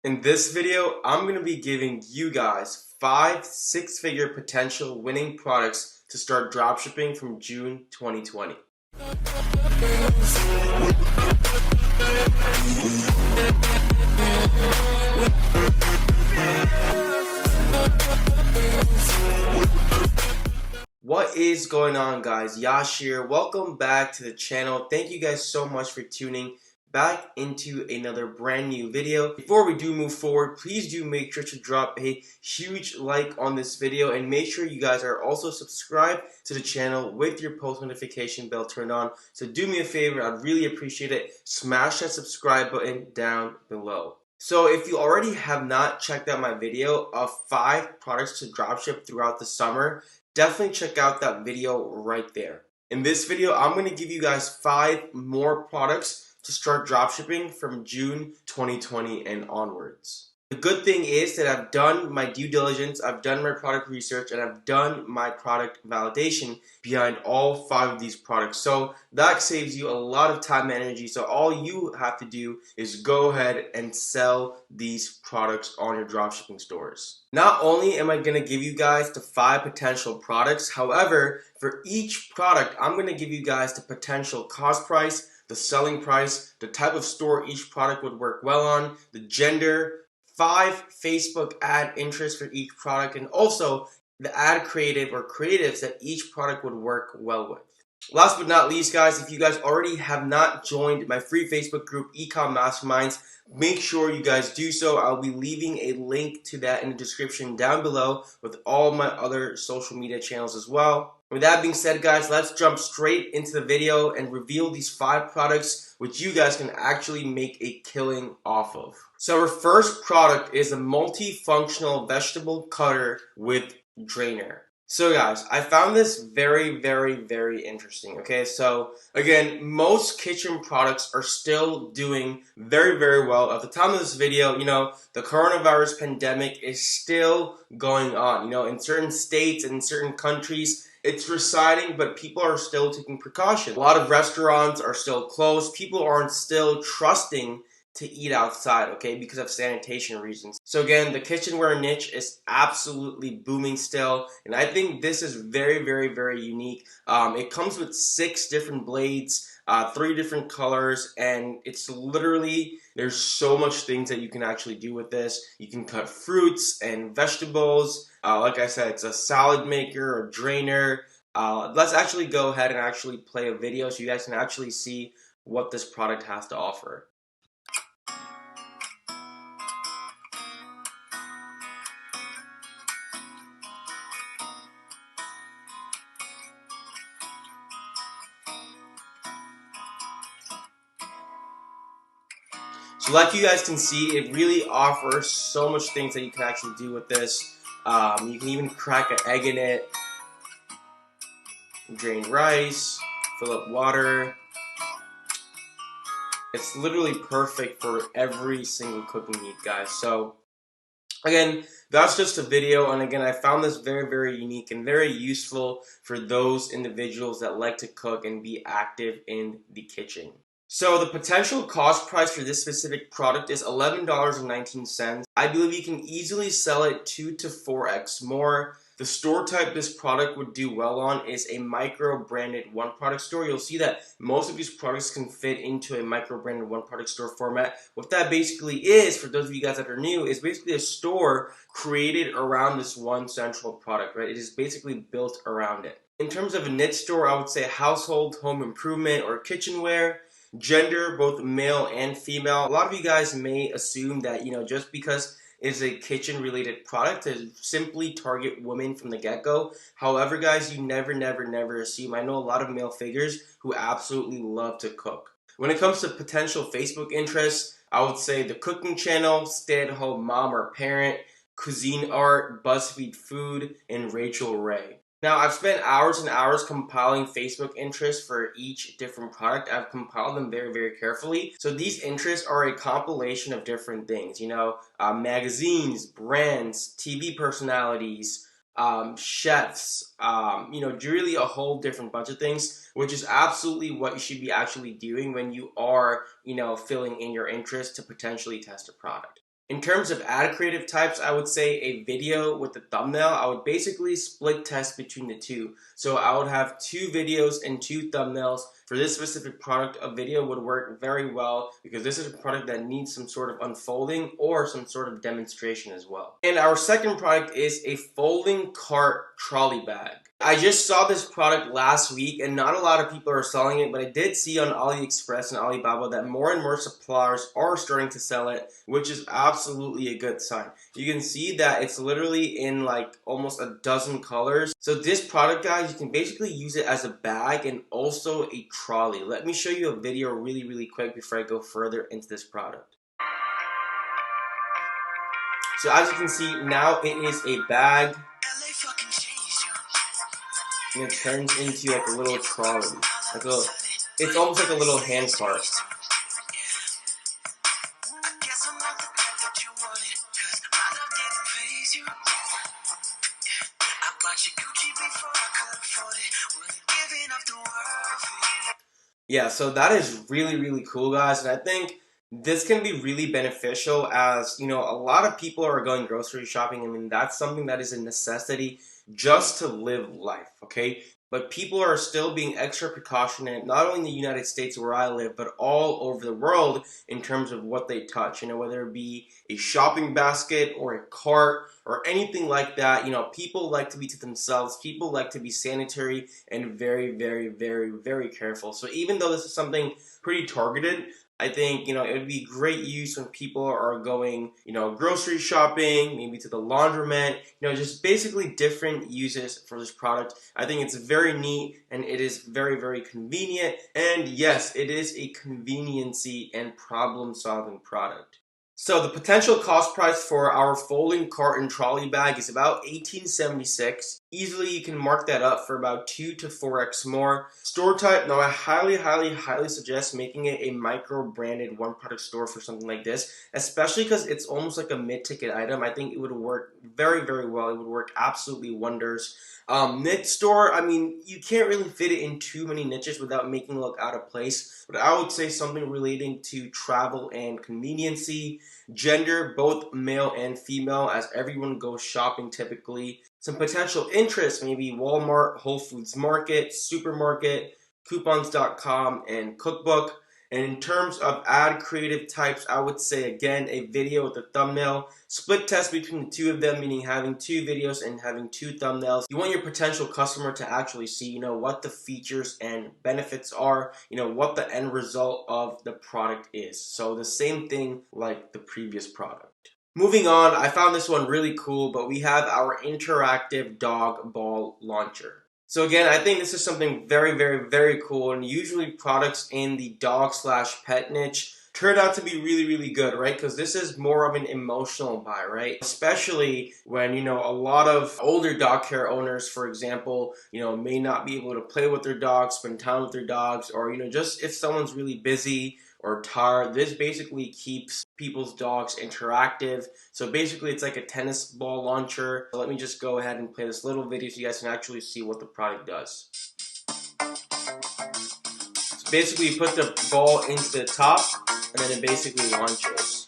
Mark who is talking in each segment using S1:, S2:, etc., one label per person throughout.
S1: In this video, I'm going to be giving you guys 5 six-figure potential winning products to start dropshipping from June 2020. What is going on, guys? Yash here. Welcome back to the channel. Thank you guys so much for tuning back into another brand new video. Before we do move forward, please do make sure to drop a huge like on this video and make sure you guys are also subscribed to the channel with your post notification bell turned on. So do me a favor, I'd really appreciate it. Smash that subscribe button down below. So if you already have not checked out my video of 5 products to dropship throughout the summer, definitely check out that video right there. In this video, I'm going to give you guys 5 more products to start dropshipping from June 2020 and onwards. The good thing is that I've done my due diligence, I've done my product research, and I've done my product validation behind all 5 of these products. So that saves you a lot of time and energy. So all you have to do is go ahead and sell these products on your dropshipping stores. Not only am I going to give you guys the 5 potential products, however, for each product, I'm going to give you guys the potential cost price, the selling price, the type of store each product would work well on, the gender, 5 Facebook ad interests for each product, and also the ad creative or creatives that each product would work well with. Last but not least, guys, if you guys already have not joined my free Facebook group, E-Commerce Masterminds, make sure you guys do so. I'll be leaving a link to that in the description down below with all my other social media channels as well. With that being said, guys, let's jump straight into the video and reveal these 5 products which you guys can actually make a killing off of. So our first product is a multifunctional vegetable cutter with drainer. So guys, I found this very interesting. Okay, so again, most kitchen products are still doing very well. At the time of this video, the coronavirus pandemic is still going on. In certain states and in certain countries, it's residing, but people are still taking precautions. A lot of restaurants are still closed. People aren't still trusting to eat outside, okay, because of sanitation reasons. So again, the kitchenware niche is absolutely booming still, and I think this is very unique. It comes with 6 different blades, 3 different colors, and it's literally, there's so much things that you can actually do with this. You can cut fruits and vegetables. Like I said, it's a salad maker, a drainer. Let's actually go ahead and actually play a video so you guys can actually see what this product has to offer. So like you guys can see, it really offers so much things that you can actually do with this. You can even crack an egg in it, drain rice, fill up water. It's literally perfect for every single cooking need, guys. So again, that's just a video, and again, I found this very unique and very useful for those individuals that like to cook and be active in the kitchen. So the potential cost price for this specific product is $11.19. I believe you can easily sell it 2 to 4x more. The store type this product would do well on is a micro-branded one-product store. You'll see that most of these products can fit into a micro-branded one-product store format. What that basically is, for those of you guys that are new, is basically a store created around this one central product, right? It is basically built around it. In terms of a niche store, I would say household, home improvement, or kitchenware. Gender, both male and female. A lot of you guys may assume that, just because it's a kitchen related product to simply target women from the get-go. However, guys, you never assume. I know a lot of male figures who absolutely love to cook. When it comes to potential Facebook interests, I would say the cooking channel, stay-at-home mom or parent, cuisine art, BuzzFeed food, and Rachel Ray. Now, I've spent hours and hours compiling Facebook interests for each different product. I've compiled them very carefully. So these interests are a compilation of different things, magazines, brands, TV personalities, chefs, really a whole different bunch of things, which is absolutely what you should be actually doing when you are, filling in your interest to potentially test a product. In terms of ad creative types, I would say a video with a thumbnail. I would basically split test between the two. So I would have 2 videos and 2 thumbnails. For this specific product, a video would work very well because this is a product that needs some sort of unfolding or some sort of demonstration as well. And our second product is a folding cart trolley bag. I just saw this product last week and not a lot of people are selling it, but I did see on AliExpress and Alibaba that more and more suppliers are starting to sell it, which is absolutely a good sign. You can see that it's literally in like almost a dozen colors. So this product, guys, you can basically use it as a bag and also a trolley. Let me show you a video really quick before I go further into this product. So as you can see, now it is a bag. And it turns into like a little trolley. It's almost like a little hand cart. Yeah, so that is really cool, guys, and I think this can be really beneficial as, you know, a lot of people are going grocery shopping. I mean, that's something that is a necessity just to live life, okay? But people are still being extra precautionate, not only in the United States where I live, but all over the world in terms of what they touch, you know, whether it be a shopping basket or a cart or anything like that. You know, people like to be to themselves, people like to be sanitary and very careful. So even though this is something pretty targeted, I think, you know, it would be great use when people are going, you know, grocery shopping, maybe to the laundromat, you know, just basically different uses for this product. I think it's very neat and it is very convenient. And yes, it is a conveniency and problem-solving product. So the potential cost price for our folding cart and trolley bag is about $18.76. Easily you can mark that up for about 2 to 4x more. Store type, now I highly suggest making it a micro branded one product store for something like this, especially because it's almost like a mid-ticket item. I think it would work very well. It would work absolutely wonders. Niche store, I mean, you can't really fit it in too many niches without making it look out of place, but I would say something relating to travel and conveniency, gender, both male and female, as everyone goes shopping typically. Some potential interests, maybe Walmart, Whole Foods Market, Supermarket, Coupons.com, and Cookbook. And in terms of ad creative types, I would say again a video with a thumbnail. Split test between the two of them, meaning having 2 videos and having 2 thumbnails. You want your potential customer to actually see, you know, what the features and benefits are, you know, what the end result of the product is. So the same thing like the previous product. Moving on, I found this one really cool, but we have our interactive dog ball launcher. So again, I think this is something very cool, and usually products in the dog/pet niche turn out to be really good, right? Because this is more of an emotional buy, right? Especially when, you know, a lot of older dog care owners, for example, you know, may not be able to play with their dogs, spend time with their dogs, or, you know, just if someone's really busy or tired, this basically keeps people's dogs interactive. So basically it's like a tennis ball launcher. So let me just go ahead and play this little video so you guys can actually see what the product does. So basically you put the ball into the top and then it basically launches.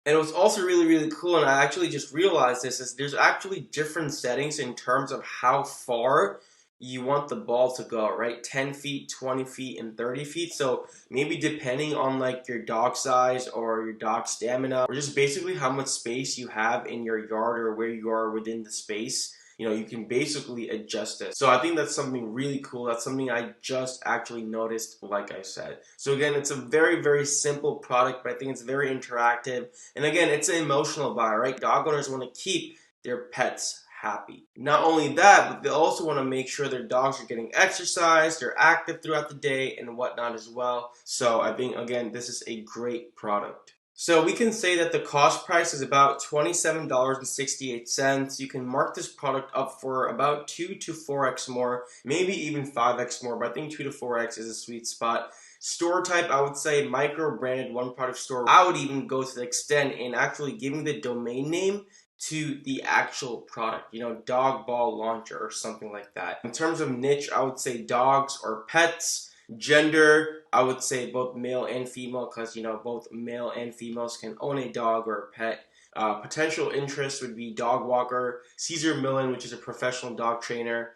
S1: And what's also really cool, and I actually just realized this, is there's actually different settings in terms of how far you want the ball to go, right? 10 feet, 20 feet, and 30 feet. So maybe depending on like your dog size or your dog stamina, or just basically how much space you have in your yard or where you are within the space, you know, you can basically adjust it. So I think that's something really cool. That's something I just actually noticed, like I said. So again, it's a very simple product, but I think it's very interactive. And again, it's an emotional buy, right? Dog owners want to keep their pets happy. Not only that, but they also want to make sure their dogs are getting exercise, they're active throughout the day and whatnot as well. So I think, again, this is a great product. So we can say that the cost price is about $27.68. You can mark this product up for about 2 to 4x more, maybe even 5x more, but I think 2 to 4x is a sweet spot. Store type, I would say micro branded one product store. I would even go to the extent in actually giving the domain name to the actual product, you know, dog ball launcher or something like that. In terms of niche, I would say dogs or pets. Gender, I would say both male and female, because both male and females can own a dog or a pet. Potential interest would be dog walker, Caesar Millen, which is a professional dog trainer,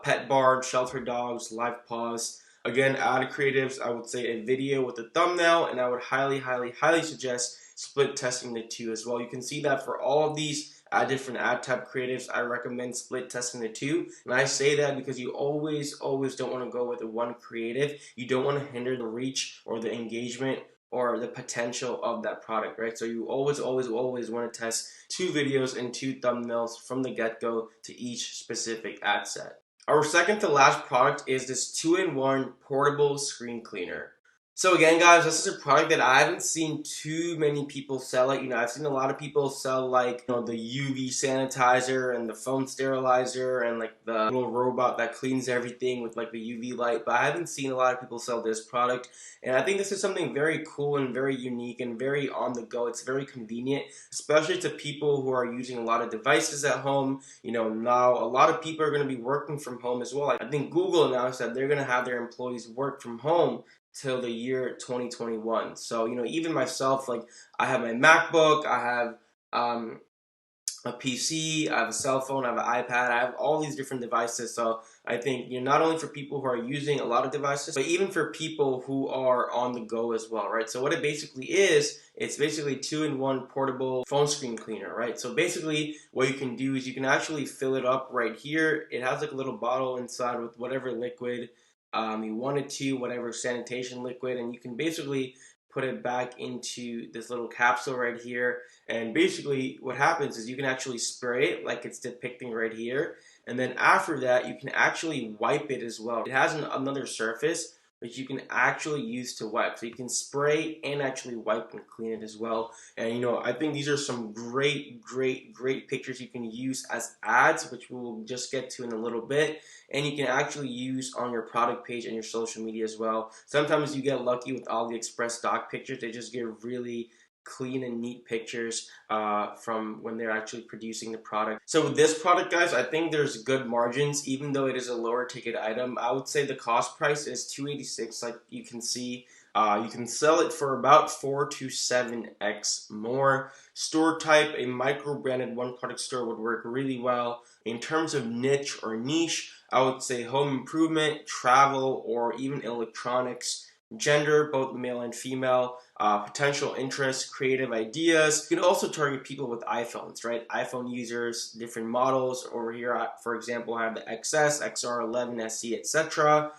S1: pet barn, shelter dogs, live paws. Again, ad creatives, I would say a video with a thumbnail, and I would highly suggest split testing the two as well. You can see that for all of these different ad type creatives, I recommend split testing the two. And I say that because you always don't want to go with the one creative. You don't want to hinder the reach or the engagement or the potential of that product, right? So you always want to test two videos and two thumbnails from the get-go to each specific ad set. Our second to last product is this 2-in-1 portable screen cleaner. So again, guys, this is a product that I haven't seen too many people sell it. I've seen a lot of people sell like, the UV sanitizer and the phone sterilizer and like the little robot that cleans everything with like the UV light, but I haven't seen a lot of people sell this product. And I think this is something very cool and very unique and very on the go. It's very convenient, especially to people who are using a lot of devices at home. Now a lot of people are going to be working from home as well. I think Google announced that they're going to have their employees work from home till the year 2021. So, even myself, like I have my MacBook, I have a PC, I have a cell phone, I have an iPad, I have all these different devices. So I think not only for people who are using a lot of devices, but even for people who are on the go as well, right? So what it basically is, it's basically 2-in-1 portable phone screen cleaner, right? So basically what you can do is you can actually fill it up right here. It has like a little bottle inside with whatever liquid you want it to, whatever sanitation liquid, and you can basically put it back into this little capsule right here. And basically what happens is you can actually spray it like it's depicting right here, and then after that you can actually wipe it as well. It has another surface which you can actually use to wipe, so you can spray and actually wipe and clean it as well. And I think these are some great pictures you can use as ads, which we will just get to in a little bit, and you can actually use on your product page and your social media as well. Sometimes you get lucky with AliExpress stock pictures. They just give really clean and neat pictures from when they're actually producing the product. So with this product, guys, I think there's good margins, even though it is a lower ticket item. I would say the cost price is $286, like you can see. You can sell it for about 4 to 7x more. Store type, a micro branded one product store would work really well. In terms of niche or niche, I would say home improvement, travel, or even electronics. Gender, both male and female. Potential interest, creative ideas. You can also target people with iPhones, right? iPhone users, different models. Over here, for example, I have the XS, XR11, SE, etc.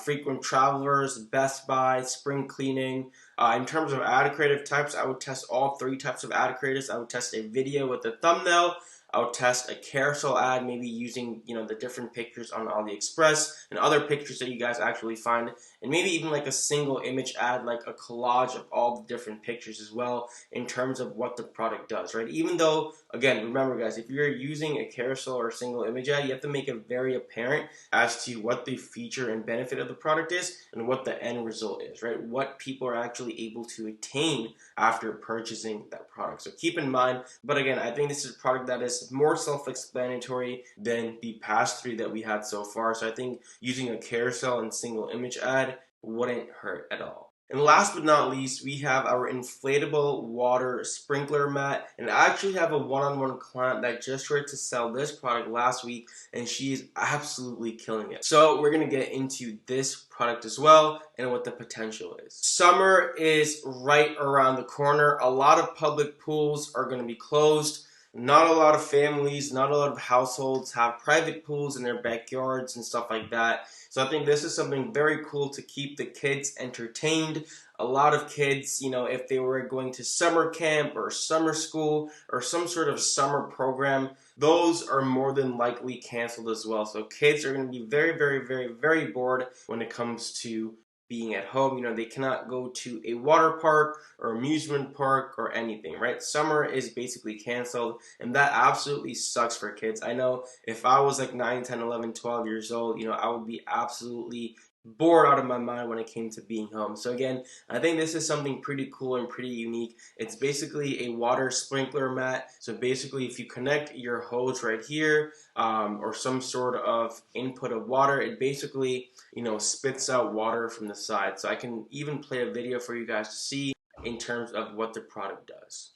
S1: Frequent travelers, Best Buy, spring cleaning. In terms of ad creative types, I would test all 3 types of ad creatives. I would test a video with a thumbnail. I would test a carousel ad, maybe using the different pictures on AliExpress and other pictures that you guys actually find, and maybe even like a single image ad, like a collage of all the different pictures as well, in terms of what the product does, right? Even though, again, remember guys, if you're using a carousel or a single image ad, you have to make it very apparent as to what the feature and benefit of the product is and what the end result is, right? What people are actually able to attain after purchasing that product. So keep in mind, but again, I think this is a product that is more self-explanatory than the past 3 that we had so far. So I think using a carousel and single image ad wouldn't hurt at all. And last but not least, we have our inflatable water sprinkler mat. And I actually have a one-on-one client that just tried to sell this product last week, and she is absolutely killing it. So we're gonna get into this product as well and what the potential is. Summer is right around the corner. A lot of public pools are gonna be closed. Not a lot of families, not a lot of households have private pools in their backyards and stuff like that. So I think this is something very cool to keep the kids entertained. A lot of kids, if they were going to summer camp or summer school or some sort of summer program, those are more than likely canceled as well. So kids are going to be very bored when it comes to being at home. They cannot go to a water park or amusement park or anything, right? Summer is basically canceled, and that absolutely sucks for kids. I know if I was like 9, 10, 11, 12 years old, I would be absolutely bored out of my mind when it came to being home. So again, I think this is something pretty cool and pretty unique. It's basically a water sprinkler mat. So basically, if you connect your hose right here, or some sort of input of water, it basically, spits out water from the side. So I can even play a video for you guys to see in terms of what the product does.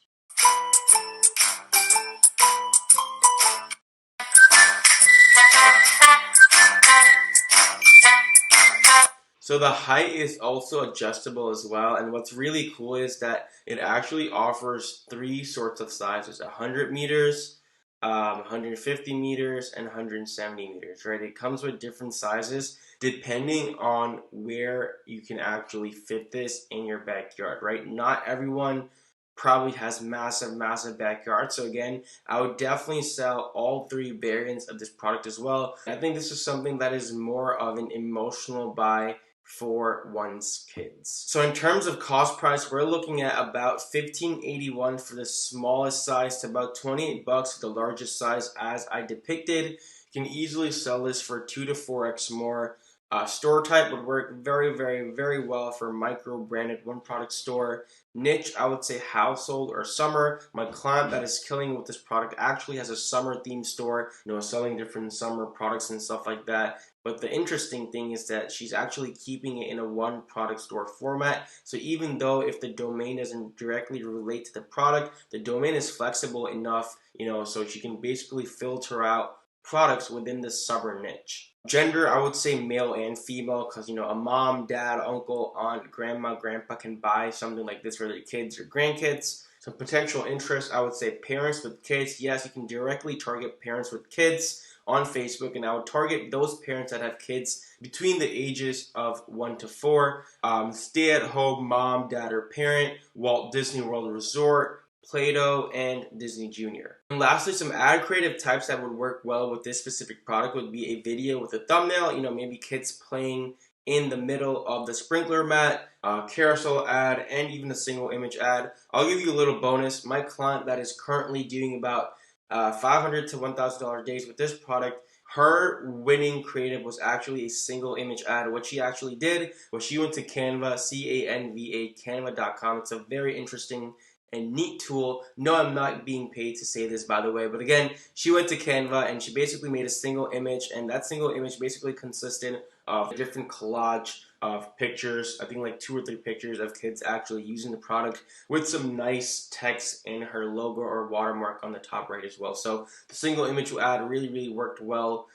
S1: So the height is also adjustable as well, and what's really cool is that it actually offers three sorts of sizes: 100 meters, 150 meters, and 170 meters, right? It comes with different sizes depending on where you can actually fit this in your backyard, right? Not everyone probably has massive backyard. So again, I would definitely sell all three variants of this product as well. I think this is something that is more of an emotional buy for one's kids. So in terms of cost price, we're looking at about $15.81 for the smallest size to about $28 for the largest size as I depicted. You can easily sell this for 2 to 4x more. Store type would work very well for micro branded one product store. Niche, I would say household or summer. My client that is killing with this product actually has a summer themed store, selling different summer products and stuff like that. But the interesting thing is that she's actually keeping it in a one product store format. So even though if the domain doesn't directly relate to the product, the domain is flexible enough, so she can basically filter out products within the summer niche. Gender, I would say male and female, because a mom, dad, uncle, aunt, grandma, grandpa can buy something like this for their kids or grandkids. Some potential interest, I would say parents with kids. Yes, you can directly target parents with kids on Facebook, and I would target those parents that have kids between the ages of 1 to 4. Stay-at-home mom, dad, or parent, Walt Disney World Resort, Play-Doh, and Disney Junior. And lastly, some ad creative types that would work well with this specific product would be a video with a thumbnail, maybe kids playing in the middle of the sprinkler mat, carousel ad, and even a single image ad. I'll give you a little bonus. My client that is currently doing about $500 to $1,000 days with this product, her winning creative was actually a single image ad. What she actually did was she went to Canva, C-A-N-V-A, canva.com. It's a very interesting and neat tool. No, I'm not being paid to say this, by the way, but again, she went to Canva and she basically made a single image, and that single image basically consisted of a different collage of pictures, I think like 2 or 3 pictures of kids actually using the product with some nice text in her logo or watermark on the top right as well. So the single image ad really worked well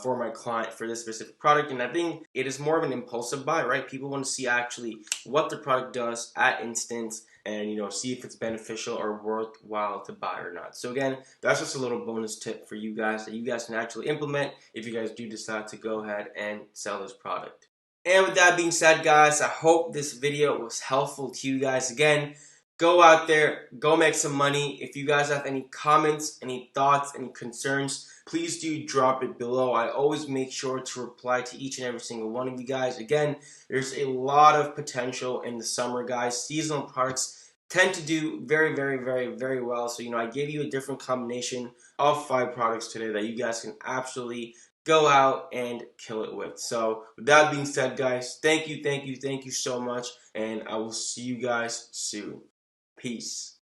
S1: for my client for this specific product, and I think it is more of an impulsive buy, right? People want to see actually what the product does at instance, and see if it's beneficial or worthwhile to buy or not. So again, that's just a little bonus tip for you guys that you guys can actually implement if you guys do decide to go ahead and sell this product. And with that being said, guys, I hope this video was helpful to you guys. Again, go out there, go make some money. If you guys have any comments, any thoughts, any concerns, please do drop it below. I always make sure to reply to each and every single one of you guys. Again, there's a lot of potential in the summer, guys. Seasonal products tend to do very well. So, I gave you a different combination of 5 products today that you guys can absolutely go out and kill it with. So, with that being said, guys, thank you so much, and I will see you guys soon. Peace.